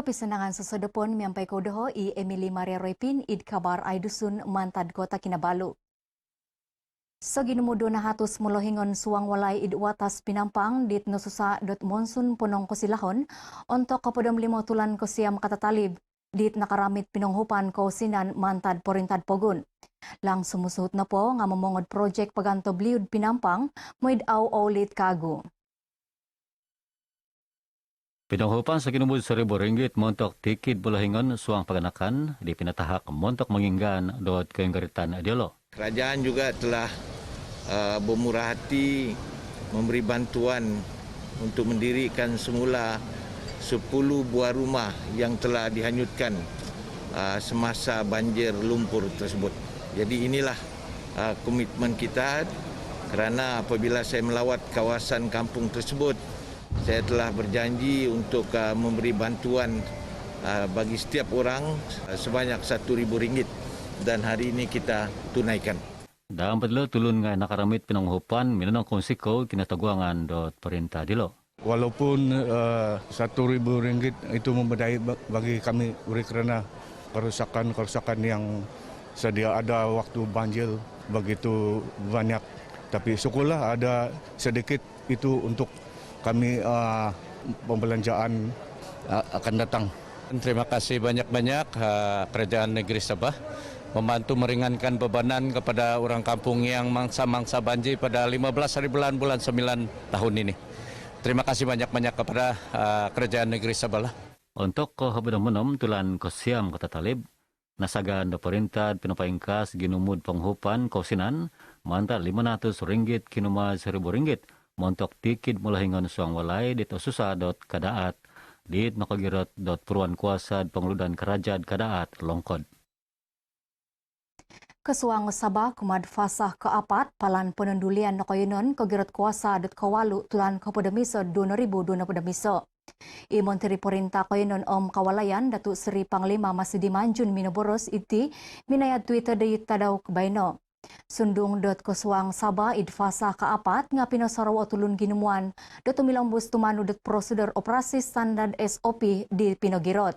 Kepisenangan sesodepon miampai kodoho i Emily Maria Roypin id kabar aidusun mantad kota Kinabalu. Saginumu 200 molohingon suang walay id watas pinampang dit nosusa dot monsun ponong kosilahon ontok kapodom 5 tulan kosiam katatalib dit nakaramit pinonghupan kausinan mantad porintad pogun. Lang sumusuhut na po nga mamongod project paganto bliud pinampang muid aw lit kagu. Pinanghupan sa kinumud Rp1,000 montok tikid bulahingon suang paganakan di pinatahak montok menginggan dot keyenggaritan adiolo. Kerajaan juga telah bermurah hati memberi bantuan untuk mendirikan semula 10 buah rumah yang telah dihanyutkan semasa banjir lumpur tersebut. Jadi inilah komitmen kita, kerana apabila saya melawat kawasan kampung tersebut, saya telah berjanji untuk memberi bantuan bagi setiap orang sebanyak Rp1,000 dan hari ini kita tunaikan. Dalam padlo tulun nga nakaramit pinanghupan minanong konsiko kinataguangan dot perintah dilo. Walaupun Rp1,000 itu membedai bagi kami kerana kerusakan yang sedia ada waktu banjir begitu banyak. Tapi syukurlah ada sedikit itu untuk kami pembelanjaan akan datang. Terima kasih banyak-banyak Kerajaan Negeri Sabah membantu meringankan bebanan kepada orang kampung yang mangsa-mangsa banjir pada 15 hari bulan 9 tahun ini. Terima kasih banyak-banyak kepada Kerajaan Negeri Sabah. Untuk kahabadang tulan kosiam kata talib, nasagan do perintah pinapaingkas ginumud penghupan kausinan mantat Rp500 kinuma Rp1,000 montok tikid mulahingon suang walay dit osusa dot kadaat dit makagirot dot peruan kuasa pengludan kerajaan kadaat longkod. Kesuang Sabah kumad fasah keapat palan penundulian nakoyunon kagirot kuasa dot kawalu tulan kapodamiso 2020 miso. I Menteri Perintah Koyunon Om Kawalayan Datuk Seri Panglima Masudi Manjun Minoboros iti minayad Twitter di tadaw kebaino. Sundung dot kesuang Sabah idfasa keapat nga pinosaraw tulun ginemuan dot umilambus tumanu dot prosedur operasi standar SOP di Pinogirot.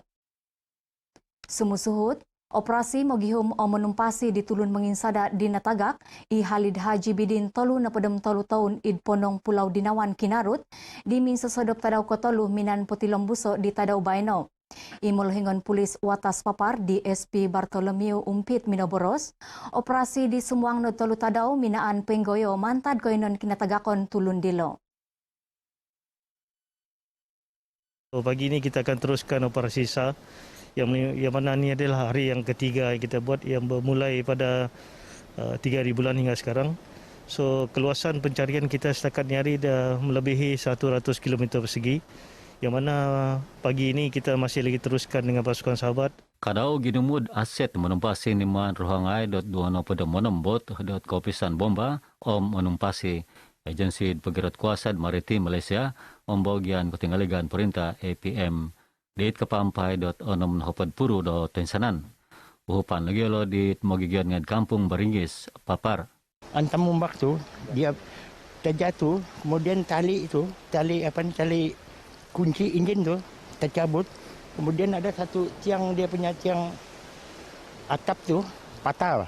Sumusuhut, operasi mogihum o menumpasi di tulun menginsada di Natagak i Halid Haji Bidin tolu na padam tolu tahun id ponong Pulau Dinawan Kinarut di min sesodop tadaw kotolu minan Potilombuso di tadaw Baino. Imulhingon pulis watas papar di SP Bartolomeo Umpit Minoboros, operasi di Sumuang no tolu tadaw minaan penggoyo mantad koynon kinatagakon tulun dilo. Pagi ini kita akan teruskan operasi SA yang mana ini adalah hari yang ketiga kita buat yang bermulai pada 3 hari bulan hingga sekarang. So keluasan pencarian kita setakat ni hari dah melebihi 100 km persegi. Yang mana pagi ini kita masih lagi teruskan dengan pasukan sahabat. Kadau ginumud aset menumpasi niman ruhangai dot duano pada monombot dot kopisan bomba om menumpasi agensi pegerat kuasa maritim Malaysia om bagian ketinggaligan perintah APM dit kepampai dot onom hopad puru dot tensanan. Uhupan lagi lo dit magigian ngad kampung Baringgis papar. Antam mumbak tu dia terjatuh, kemudian tali kunci enjin tu tercabut, kemudian ada satu tiang, dia punya tiang atap tu patah,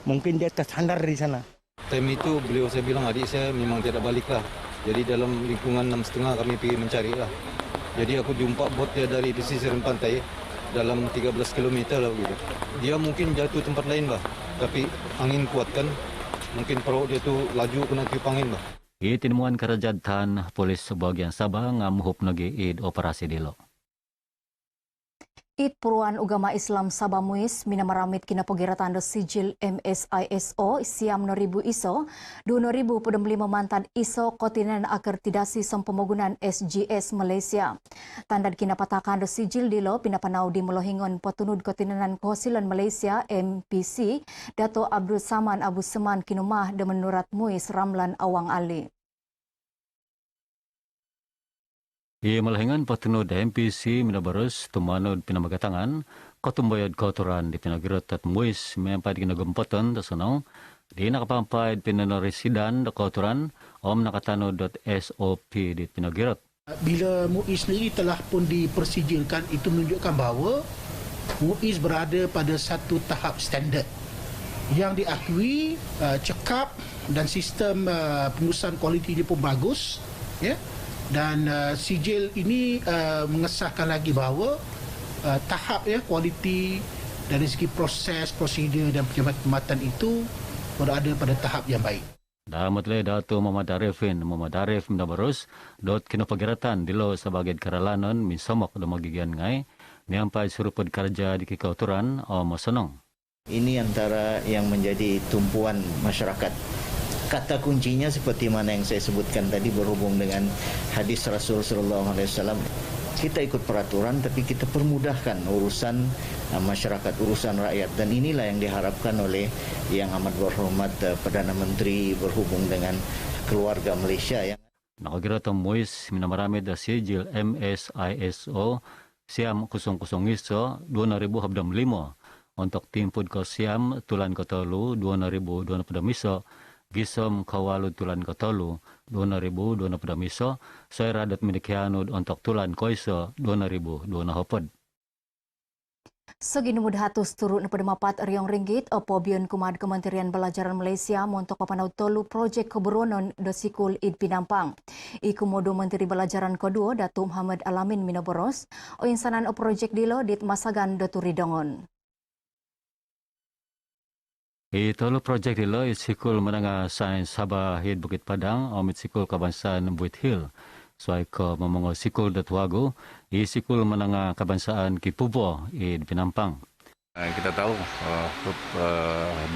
mungkin dia tersandar di sana. Time itu beliau saya bilang adik saya memang tidak balik lah, jadi dalam lingkungan 6.30 kami pergi mencari lah. Jadi aku jumpa bot dia dari pesisir pantai dalam 13 km lah begitu. Dia mungkin jatuh tempat lain bah, tapi angin kuat kan, mungkin perahu dia tu laju kena tiup angin bah. Itinuan kerajaan polis bagian Sabah ngamuhup nagi id operasi dilo. Id Peruan Ugama Islam Sabah Muis minamaramit kinapagiratan do sijil MSISO siam 2000 ISO 2025 mantan ISO kotinan akertidasi sempemogunan SGS Malaysia. Tandad kinapatakan do sijil dilo pinapanaw di Molohingon Potunud Kotinanan Kohosilan Malaysia MPC Dato Abdul Saman Abu Seman kinumah de menurat Muis Ramlan Awang Ali. Di Molohingon Potunud MPC Minoboros tumanud pinamagatangan kotumbayad kotoran di pinagirot at muis mempat kinagumpoton tasunong di nakapampayad pinanoresidan da kotoran om nakatano.sop di pinagirot. Bila MUIS sendiri telah pun dipersijilkan, itu menunjukkan bahawa MUIS berada pada satu tahap standard yang diakui, cekap, dan sistem pengurusan kualitinya pun bagus, ya. Dan sijil ini mengesahkan lagi bahawa tahap kualiti dari segi proses, prosedur dan perkhidmatan itu berada pada tahap yang baik. Damat le Dato Muhammad Arif Mindabarus dot kinopagiratan dilo sebagai karalanon misomok do magigian ngai niampai surupod kerja di kikauturan o masonong. Ini antara yang menjadi tumpuan masyarakat. Kata kuncinya seperti mana yang saya sebutkan tadi berhubung dengan hadis Rasul sallallahu alaihi wasallam. Kita ikut peraturan tapi kita permudahkan urusan masyarakat, urusan rakyat, dan inilah yang diharapkan oleh Yang Amat Berhormat Perdana Menteri berhubung dengan keluarga Malaysia yang Nakagirata MUIS minamarami da sijil MSISO Siam 00 ISO 2015 untuk timpud ko Siam tulan ko tolu 2000 miso Gisom kawalu tulan ko tolu 2000 miso saya radat milikianud untuk tulan ko iso 2000 hopod. Segi numud hatus turut pada mapat riong ringgit opo bion kumad Kementerian Belajaran Malaysia montok papanau tolu projek keberonon do sikul id Pinampang. Iku modo Menteri Belajaran Kedua Datuk Muhammad Alamin Minaboros o insanan o projek dilo dit masagan do turidongon. Tolu projek dilo sikul menengah sains Sabah hid Bukit Padang omit sikul kebangsaan Buit Hill. Suai ko memongo sikul Datuago, sikul menengah kebangsaan Kipubo di Pinampang. Kita tahu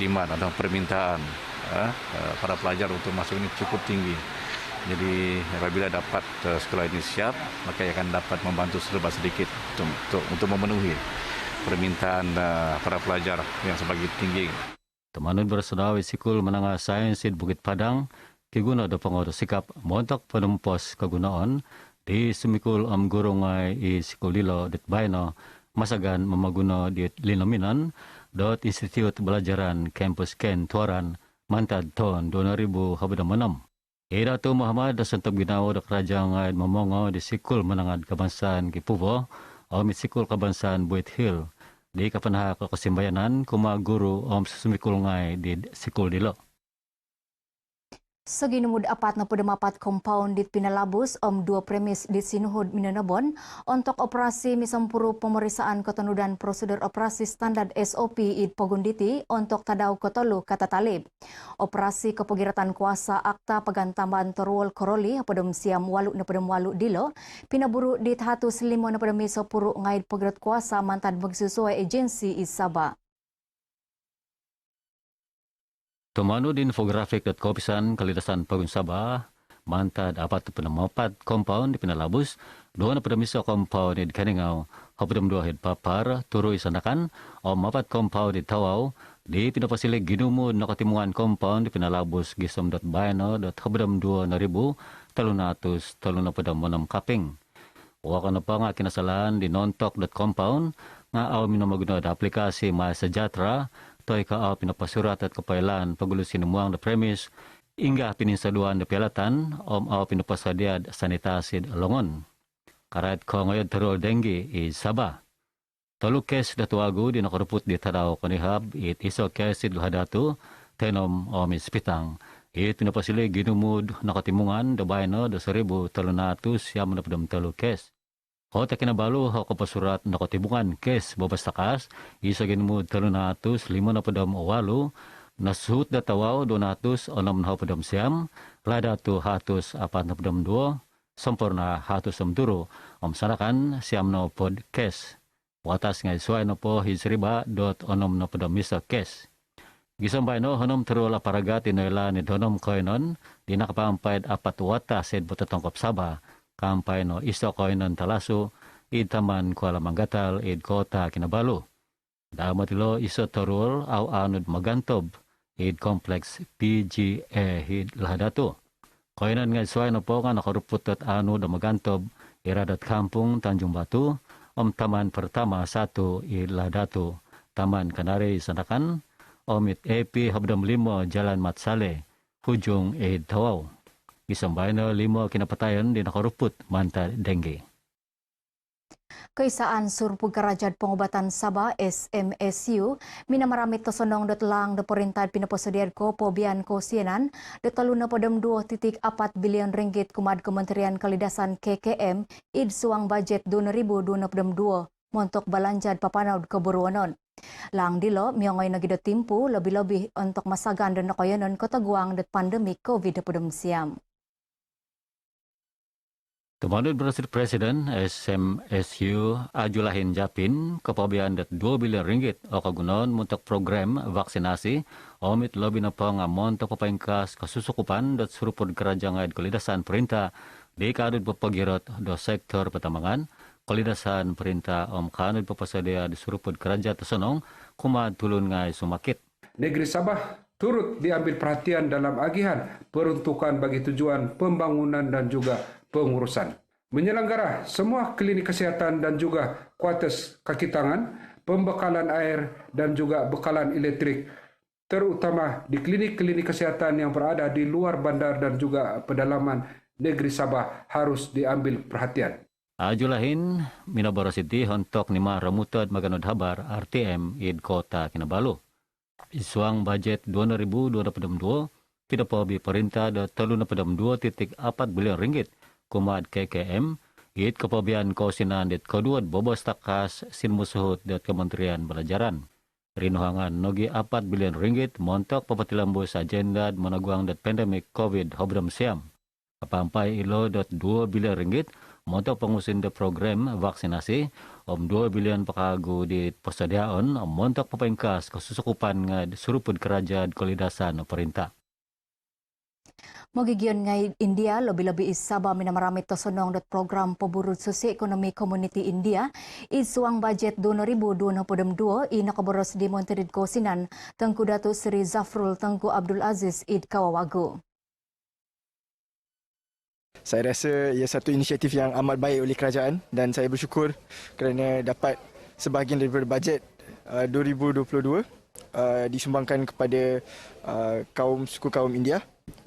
demand atau permintaan para pelajar untuk masuk ini cukup tinggi. Jadi apabila dapat sekolah ini siap, maka akan dapat membantu serba sedikit untuk memenuhi permintaan para pelajar yang sebagai tinggi. Temanun bersedawi sikul menengah sains di Bukit Padang, kiguna do pengodo sikap montok penumpos kegunaan di semikul gurungai sikul dilo dit baino masagan memaguna di linominan dot Institut Belajaran Kampus Ken Tuaran mantad tahun 2006. Dato Muhammad dasantap ginawa do kerajaan ngai memongo di sikul menengah kebangsaan Kipubo omit sikul kebangsaan Buit Hill di kapanha kesimbayanan kuma guru semikul ngai di sikul dilo. Segi numud apat na pedemapat compound dit Pinalabus dua premis dit Sinuhud Minanabon untuk operasi misampuru pemeriksaan ketenudan prosedur operasi standar SOP id Pogunditi untuk tadau kotolu kata talib. Operasi kepegiratan kuasa akta pegantamban Torwol Koroli pedem siam walu na pedem walu dilo pinaburu dit 105 na pedem misapuru ngaid pegirat kuasa mantan bersesuai agensi id Sabah. Tumanu di infografik kopisan kalidasan Pagun Sabah, mantad apat penemapat compound di Pinalabus, dua na pedamiso compound di Kaningau, hopedem dua hid papar, turu isanakan, mapat compound di Tawau, di pinapasilig ginumud na katimuan compound di Pinalabus, gisom.baino.hopedem 2,300 taluna pedem monam kaping. Waka na pa nga kinasalan di nontok.compound, nga aw minamaguna da aplikasi Maya Sejahtera, toy ka pinapasurat at kapailan pagulusin muang the premise ingga pininsaduan de pialatan pinapasadiad sanitasid longon karat ko ngayon terol dengue Sabah tolukes Datuago di nakaruput di tadaw kanihab it iso kesid lahadatu tenom mispitang it pinapasili ginumud nakatimungan de bayno de 1,300 siya manapdam tolukes Kota kinabalu ako pasurat na kotibungan kes babastakas isagin mo 300 5 na padam awalu nasuhut datawaw 200 6 na padam siam lada to hatos 4 na padam 2 sampurna hatos samduro sanakan siam na pod kes watas ngay suay na po hisriba.onom na padam misa kes gisambay no hanom terula paragati na ila ni donom koinon di nakapampayad 4 wata sed botatongkop Sabah kampay no iso koinon talaso id taman Kuala Manggatal id kota Kinabalu. Damatilo iso torul aw anod magantob id complex PGA id lahadato. Koinon nga suay no po nga nakaruputot anod magantob iradat kampung Tanjung Batu taman pertama 1 id lahadato taman Kanari Sanakan omit AP Habdam 5 Jalan Matsale hujung id Tawau. Gisambayna 5 kinapatayan di nakaruput manta dengue. Kaisaan Surpu Garajad Pengobatan Sabah SMSU minamaramit tosonong datlang de perintah pinaposediad ko pobian ko sienan detaluna podem 2.4 bilion ringgit kumad Kementerian Kalidasan KKM id suang budget 2022 montok balanjad papanaud keburuanon. Lang dilo miongoy nagido timpu lebih-lebih untuk masagan dan nakoyanon kotaguang det pandemi COVID-19 siam. Temanut Berasir Presiden SMSU Ajulahin Japin kepabian dat 2 bilion ringgit o kagunon untuk program vaksinasi omit lebih napang montok papaingkas kasusukupan dat surupod kerajaan kalidasan perintah di kadut papagirot do sektor pertambangan kalidasan perintah kanut papasadia di surupod kerajaan tersonong kumad tulun ngai sumakit. Negeri Sabah turut diambil perhatian dalam agihan peruntukan bagi tujuan pembangunan dan juga pengurusan. Menyelenggara semua klinik kesehatan dan juga kuartus kaki tangan, pembekalan air dan juga bekalan elektrik, terutama di klinik-klinik kesehatan yang berada di luar bandar dan juga pedalaman negeri Sabah harus diambil perhatian. Ajulahin minabarasiti hontok nima ramutad maganod habar RTM id kota Kinabalu. Isuang budget 2022 pidapobi perintah da 32.4 bilion ringgit kumad KKM id kepabian kosinan dit koduad bobos takas sinmusuhut dat Kementerian Pelajaran. Rinuhangan nogi 4 bilion ringgit montok papatilambus agenda menaguang dat pandemik COVID-19 siam. Kapampai ilo dat 2 bilion ringgit montok pengusin de program vaksinasi 2 bilion pakagu di persediaan montok papaingkas kesusukupan ngad surupud kerajaan kalidasan perintah. Magigion ngai India lebih-lebih Sabah minamaramit tosonong dat program pemburut sosioekonomi community India isuang budget 2022 inakaboros di Monterid Kosinan Tengku Datuk Seri Zafrul Tengku Abdul Aziz id Kawawagu. Saya rasa ia satu inisiatif yang amat baik oleh kerajaan dan saya bersyukur kerana dapat sebahagian daripada bajet 2022 disumbangkan kepada suku kaum India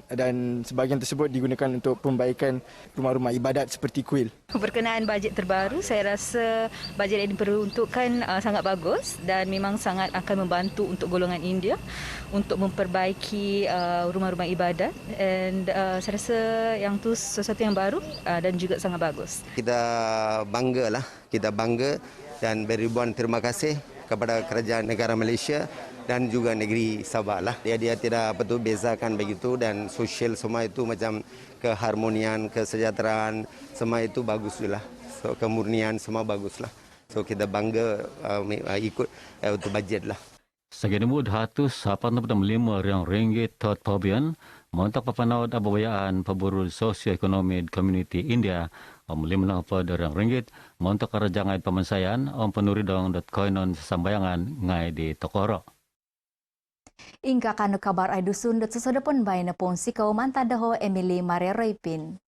dan sebahagian tersebut digunakan untuk pembaikan rumah-rumah ibadat seperti kuil. Berkenaan bajet terbaru, saya rasa bajet yang diperuntukkan sangat bagus dan memang sangat akan membantu untuk golongan India untuk memperbaiki rumah-rumah ibadat dan saya rasa yang tu sesuatu yang baru dan juga sangat bagus. Kita bangga dan beribuan terima kasih kepada kerajaan negara Malaysia dan juga negeri Sabah lah. Dia tidak bezakan begitu dan sosial semua itu macam keharmonian, kesejahteraan semua itu bagus lah. So kemurnian semua bagus lah. So kita bangga ikut untuk bajet lah. Segenimud 185 riang ringgit tot pabian montok papanaud ababayaan paburul sosioekonomi community India 5 riang ringgit montok kerajaan pemensayan penuridong koinon sesambayangan ngai di Tokoro. Ingka kanu kabar ay dusun dat sesudah pun bay na pong sikaw mantadaho Emily Maria Raypin.